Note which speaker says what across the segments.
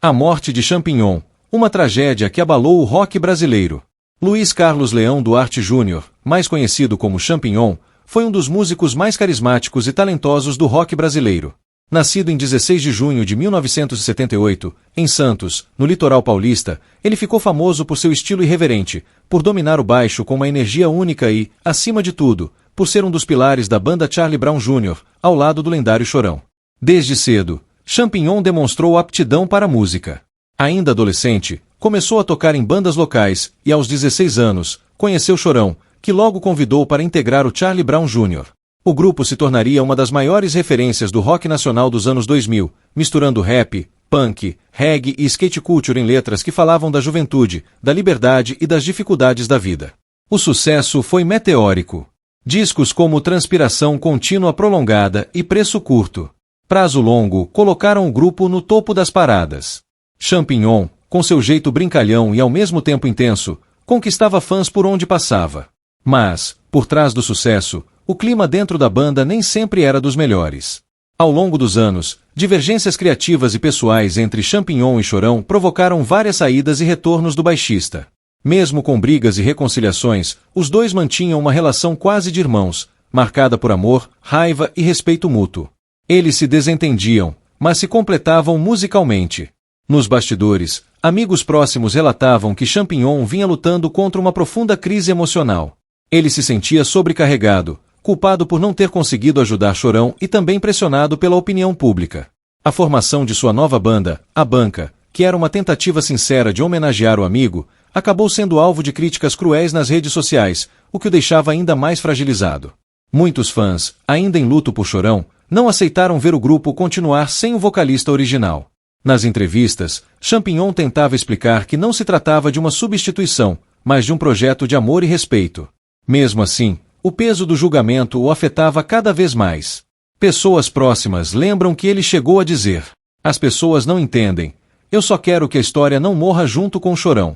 Speaker 1: A morte de Champignon, uma tragédia que abalou o rock brasileiro. Luiz Carlos Leão Duarte Júnior, mais conhecido como Champignon, foi um dos músicos mais carismáticos e talentosos do rock brasileiro. Nascido em 16 de junho de 1978, em Santos, no litoral paulista, ele ficou famoso por seu estilo irreverente, por dominar o baixo com uma energia única e, acima de tudo, por ser um dos pilares da banda Charlie Brown Jr., ao lado do lendário Chorão. Desde cedo, Champignon demonstrou aptidão para a música. Ainda adolescente, começou a tocar em bandas locais e, aos 16 anos, conheceu Chorão, que logo convidou para integrar o Charlie Brown Jr. O grupo se tornaria uma das maiores referências do rock nacional dos anos 2000, misturando rap, punk, reggae e skate culture em letras que falavam da juventude, da liberdade e das dificuldades da vida. O sucesso foi meteórico. Discos como Transpiração Contínua Prolongada e Preço Curto, Prazo Longo colocaram o grupo no topo das paradas. Champignon, com seu jeito brincalhão e ao mesmo tempo intenso, conquistava fãs por onde passava. Mas, por trás do sucesso, o clima dentro da banda nem sempre era dos melhores. Ao longo dos anos, divergências criativas e pessoais entre Champignon e Chorão provocaram várias saídas e retornos do baixista. Mesmo com brigas e reconciliações, os dois mantinham uma relação quase de irmãos, marcada por amor, raiva e respeito mútuo. Eles se desentendiam, mas se completavam musicalmente. Nos bastidores, amigos próximos relatavam que Champignon vinha lutando contra uma profunda crise emocional. Ele se sentia sobrecarregado, culpado por não ter conseguido ajudar Chorão e também pressionado pela opinião pública. A formação de sua nova banda, A Banca, que era uma tentativa sincera de homenagear o amigo, acabou sendo alvo de críticas cruéis nas redes sociais, o que o deixava ainda mais fragilizado. Muitos fãs, ainda em luto por Chorão, não aceitaram ver o grupo continuar sem o vocalista original. Nas entrevistas, Champignon tentava explicar que não se tratava de uma substituição, mas de um projeto de amor e respeito. Mesmo assim, o peso do julgamento o afetava cada vez mais. Pessoas próximas lembram que ele chegou a dizer: "As pessoas não entendem. Eu só quero que a história não morra junto com o Chorão."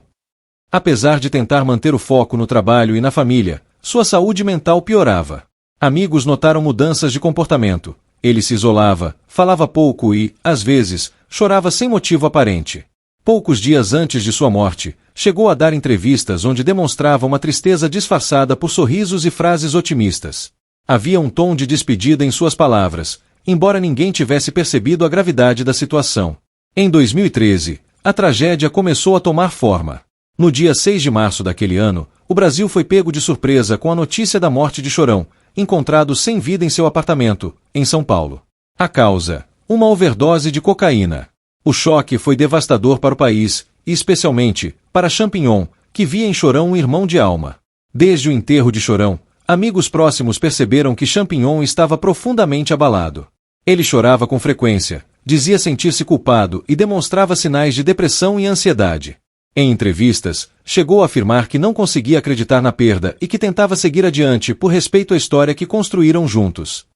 Speaker 1: Apesar de tentar manter o foco no trabalho e na família, sua saúde mental piorava. Amigos notaram mudanças de comportamento. Ele se isolava, falava pouco e, às vezes, chorava sem motivo aparente. Poucos dias antes de sua morte, chegou a dar entrevistas onde demonstrava uma tristeza disfarçada por sorrisos e frases otimistas. Havia um tom de despedida em suas palavras, embora ninguém tivesse percebido a gravidade da situação. Em 2013, a tragédia começou a tomar forma. No dia 6 de março daquele ano, o Brasil foi pego de surpresa com a notícia da morte de Chorão, encontrado sem vida em seu apartamento, em São Paulo. A causa: uma overdose de cocaína. O choque foi devastador para o país, e especialmente para Champignon, que via em Chorão um irmão de alma. Desde o enterro de Chorão, amigos próximos perceberam que Champignon estava profundamente abalado. Ele chorava com frequência, dizia sentir-se culpado e demonstrava sinais de depressão e ansiedade. Em entrevistas, chegou a afirmar que não conseguia acreditar na perda e que tentava seguir adiante por respeito à história que construíram juntos.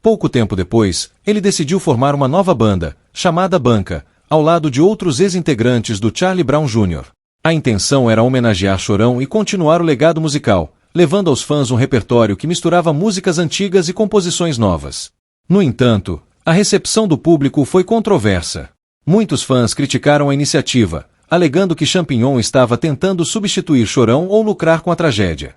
Speaker 1: Pouco tempo depois, ele decidiu formar uma nova banda, chamada Banca, ao lado de outros ex-integrantes do Charlie Brown Jr. A intenção era homenagear Chorão e continuar o legado musical, levando aos fãs um repertório que misturava músicas antigas e composições novas. No entanto, a recepção do público foi controversa. Muitos fãs criticaram a iniciativa, alegando que Champignon estava tentando substituir Chorão ou lucrar com a tragédia.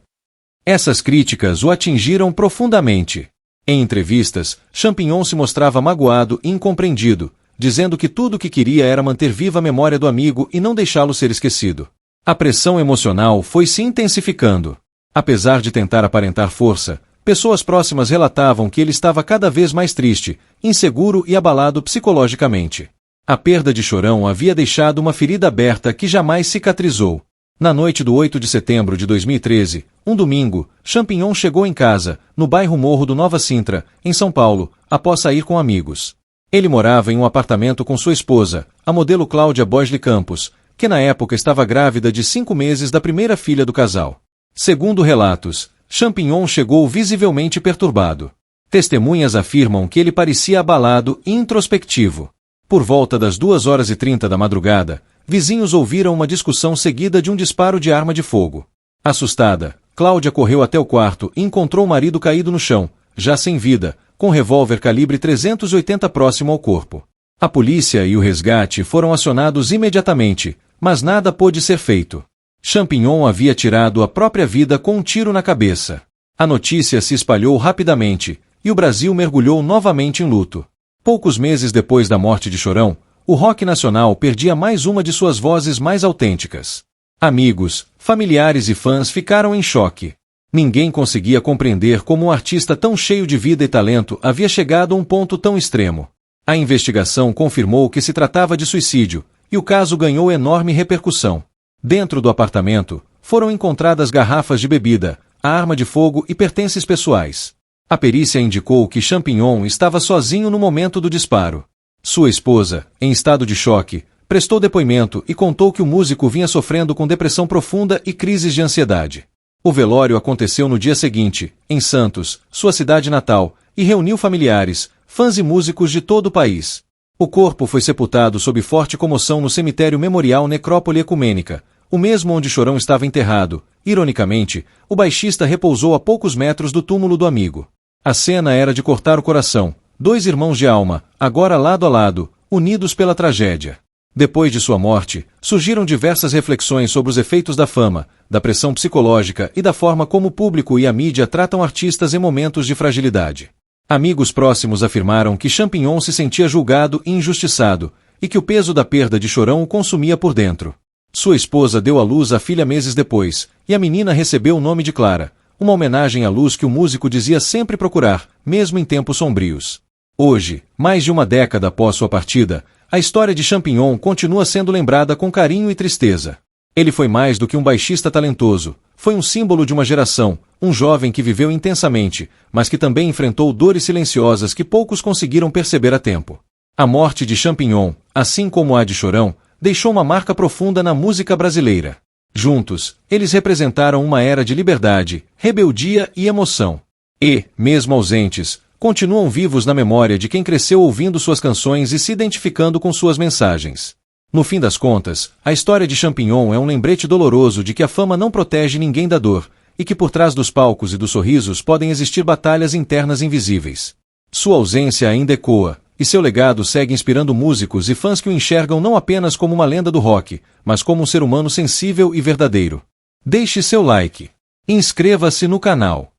Speaker 1: Essas críticas o atingiram profundamente. Em entrevistas, Champignon se mostrava magoado e incompreendido, dizendo que tudo o que queria era manter viva a memória do amigo e não deixá-lo ser esquecido. A pressão emocional foi se intensificando. Apesar de tentar aparentar força, pessoas próximas relatavam que ele estava cada vez mais triste, inseguro e abalado psicologicamente. A perda de Chorão havia deixado uma ferida aberta que jamais cicatrizou. Na noite do 8 de setembro de 2013, um domingo, Champignon chegou em casa, no bairro Morro do Nova Sintra, em São Paulo, após sair com amigos. Ele morava em um apartamento com sua esposa, a modelo Cláudia Bosley Campos, que na época estava grávida de 5 meses da primeira filha do casal. Segundo relatos, Champignon chegou visivelmente perturbado. Testemunhas afirmam que ele parecia abalado e introspectivo. Por volta das 2h30 da madrugada, vizinhos ouviram uma discussão seguida de um disparo de arma de fogo. Assustada, Cláudia correu até o quarto e encontrou o marido caído no chão, já sem vida, com um revólver calibre .380 próximo ao corpo. A polícia e o resgate foram acionados imediatamente, mas nada pôde ser feito. Champignon havia tirado a própria vida com um tiro na cabeça. A notícia se espalhou rapidamente, e o Brasil mergulhou novamente em luto. Poucos meses depois da morte de Chorão, o rock nacional perdia mais uma de suas vozes mais autênticas. Amigos, familiares e fãs ficaram em choque. Ninguém conseguia compreender como um artista tão cheio de vida e talento havia chegado a um ponto tão extremo. A investigação confirmou que se tratava de suicídio, e o caso ganhou enorme repercussão. Dentro do apartamento, foram encontradas garrafas de bebida, a arma de fogo e pertences pessoais. A perícia indicou que Champignon estava sozinho no momento do disparo. Sua esposa, em estado de choque, prestou depoimento e contou que o músico vinha sofrendo com depressão profunda e crises de ansiedade. O velório aconteceu no dia seguinte, em Santos, sua cidade natal, e reuniu familiares, fãs e músicos de todo o país. O corpo foi sepultado sob forte comoção no cemitério Memorial Necrópole Ecumênica, o mesmo onde Chorão estava enterrado. Ironicamente, o baixista repousou a poucos metros do túmulo do amigo. A cena era de cortar o coração. Dois irmãos de alma, agora lado a lado, unidos pela tragédia. Depois de sua morte, surgiram diversas reflexões sobre os efeitos da fama, da pressão psicológica e da forma como o público e a mídia tratam artistas em momentos de fragilidade. Amigos próximos afirmaram que Champignon se sentia julgado e injustiçado, e que o peso da perda de Chorão o consumia por dentro. Sua esposa deu à luz a filha meses depois, e a menina recebeu o nome de Clara, uma homenagem à luz que o músico dizia sempre procurar, mesmo em tempos sombrios. Hoje, mais de uma década após sua partida, a história de Champignon continua sendo lembrada com carinho e tristeza. Ele foi mais do que um baixista talentoso, foi um símbolo de uma geração, um jovem que viveu intensamente, mas que também enfrentou dores silenciosas que poucos conseguiram perceber a tempo. A morte de Champignon, assim como a de Chorão, deixou uma marca profunda na música brasileira. Juntos, eles representaram uma era de liberdade, rebeldia e emoção. E, mesmo ausentes, continuam vivos na memória de quem cresceu ouvindo suas canções e se identificando com suas mensagens. No fim das contas, a história de Champignon é um lembrete doloroso de que a fama não protege ninguém da dor, e que por trás dos palcos e dos sorrisos podem existir batalhas internas invisíveis. Sua ausência ainda ecoa, e seu legado segue inspirando músicos e fãs que o enxergam não apenas como uma lenda do rock, mas como um ser humano sensível e verdadeiro. Deixe seu like. Inscreva-se no canal.